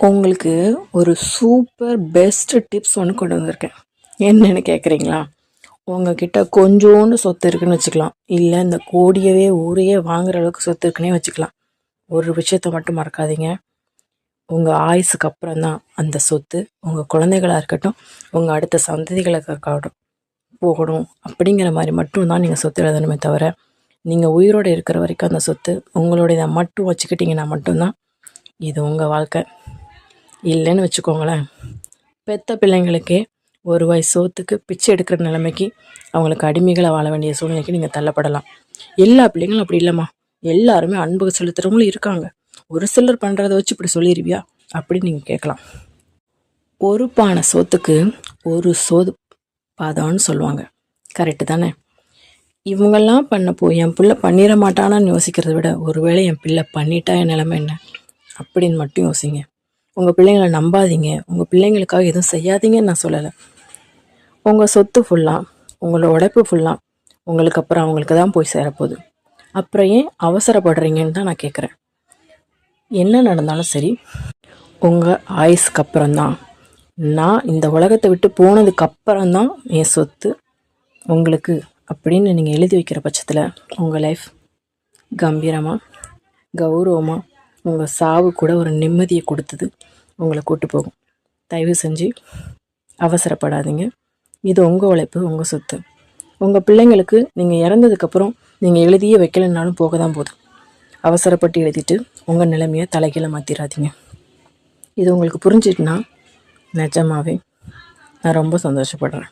உங்களுக்கு ஒரு super best tips ஒன்று கொண்டு வந்திருக்கேன். என்னென்னு கேட்குறீங்களா? உங்ககிட்ட கொஞ்சோண்டு சொத்து இருக்குன்னு வச்சுக்கலாம், இல்லை இந்த கோடியவே ஊரையே வாங்குற அளவுக்கு சொத்து இருக்குன்னே வச்சுக்கலாம். ஒரு விஷயத்த மட்டும் மறக்காதீங்க, உங்கள் ஆயுசுக்கு அப்புறம் தான் அந்த சொத்து உங்கள் குழந்தைகளாக இருக்கட்டும், உங்கள் அடுத்த சந்ததிகளுக்கு இருக்கட்டும் போகணும் அப்படிங்கிற மாதிரி மட்டும்தான் நீங்கள் சொத்து எழுதணுமே தவிர, நீங்கள் உயிரோடு இருக்கிற வரைக்கும் அந்த சொத்து உங்களுடைய மட்டும் வச்சுக்கிட்டிங்கன்னா மட்டும்தான் இது உங்கள் வாழ்க்கை. இல்லைன்னு வச்சுக்கோங்களேன், பெத்த பிள்ளைங்களுக்கே ஒரு வயசு சோத்துக்கு பிச்சை எடுக்கிற நிலைமைக்கு அவங்களுக்கு அடிமைகளை வாழ வேண்டிய சூழ்நிலைக்கு நீங்கள் தள்ளப்படலாம். எல்லா பிள்ளைங்களும் அப்படி இல்லைம்மா, எல்லாருமே அன்பு செலுத்துகிறவங்களும் இருக்காங்க. ஒரு சிலர் பண்ணுறதை வச்சு இப்படி சொல்லிடுவியா அப்படின்னு நீங்கள் கேட்கலாம். ஒரு பானை சோத்துக்கு ஒரு சோது பாதம்னு சொல்லுவாங்க, கரெக்டு தானே? இவங்கெல்லாம் பண்ணப்போ என் பிள்ளை பண்ணிட மாட்டானான்னு யோசிக்கிறத விட, ஒருவேளை என் பிள்ளை பண்ணிட்டா என் நிலைமை என்ன அப்படின்னு மட்டும் யோசிங்க. உங்கள் பிள்ளைங்களை நம்பாதீங்க, உங்கள் பிள்ளைங்களுக்காக எதுவும் செய்யாதீங்கன்னு நான் சொல்லலை. உங்கள் சொத்து ஃபுல்லாக, உங்களோட உழைப்பு ஃபுல்லாக உங்களுக்கு அப்புறம் அவங்களுக்கு தான் போய் சேரப்போகுது. அப்புறம் ஏன் அவசரப்படுறீங்கன்னு தான் நான் கேட்குறேன். என்ன நடந்தாலும் சரி, உங்கள் ஆயுசுக்கு அப்புறம்தான், நான் இந்த உலகத்தை விட்டு போனதுக்கப்புறம்தான் என் சொத்து உங்களுக்கு அப்படின்னு நீங்கள் எழுதி வைக்கிற பட்சத்தில் உங்கள் லைஃப் கம்பீரமாக கௌரவமாக உங்கள் சாவு கூட ஒரு நிம்மதியை கொடுத்தது உங்களை கூட்டு போகும். தயவு செஞ்சு அவசரப்படாதீங்க. இது உங்கள் உழைப்பு, உங்கள் சொத்து. உங்கள் பிள்ளைங்களுக்கு நீங்கள் இறந்ததுக்கப்புறம் நீங்கள் எழுதியே வைக்கலைன்னாலும் போக தான் போதும். அவசரப்பட்டு எழுதிட்டு உங்கள் நிலைமையை தலைகீழ மாற்றிடாதீங்க. இது உங்களுக்கு புரிஞ்சிட்டுனா நிஜமாவே நான் ரொம்ப சந்தோஷப்படுறேன்.